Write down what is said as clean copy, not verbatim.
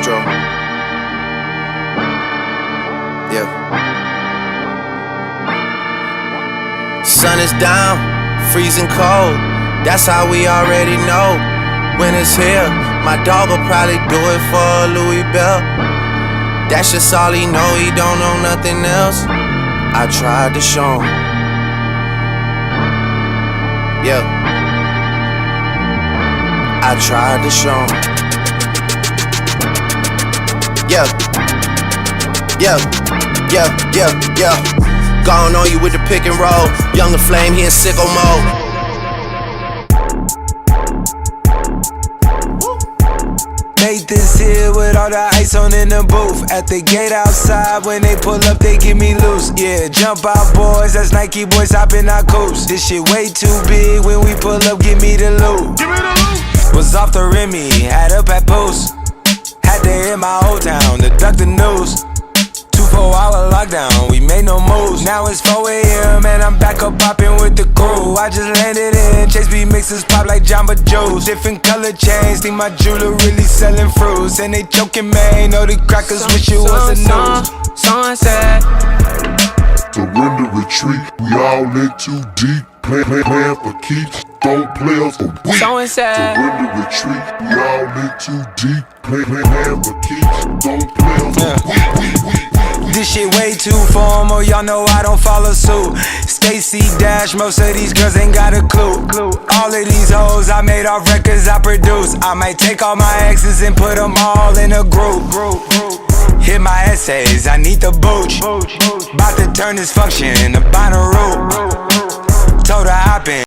Maestro. Yeah. Sun is down, freezing cold. That's how we already know. Winter's here. My dog will probably do it for a Louis Bell. That's just all he know. He don't know nothing else. I tried to show him. Yeah. I tried to show him. Yeah. Yeah. Yeah. Yeah. Yeah. Gone on you with the pick and roll. Younger Flame, he in sicko mode. Nathan's here with all the ice on in the booth. At the gate outside, when they pull up, they get me loose. Yeah, jump out boys, that's Nike boys hopping our coops. This shit way too big, when we pull up, give me the loot. Was off the Remy, had up at Post. Had to hit my old town to duck the news. 2-4-hour lockdown, we made no moves. Now it's 4 AM and I'm back up popping with the crew. I just landed in, Chase B mixes pop like Jamba Juice. Different color chains, think my jeweler really selling fruits. And they joking, man, know the crackers wish it was a news. Sunset. Surrender, retreat, we all in too deep. Plan for keeps, don't play us for weak. Sunset. Surrender, retreat, we all in too deep. Plan for keeps, don't play us for weak. This shit way too formal, y'all know I don't follow suit. Stacy Dash, most of these girls ain't got a clue. All of these hoes I made off records I produce. I might take all my exes and put them all in a group. Hit my essays, I need the booch. About to turn this function into Bonnaroo. Told her hop in.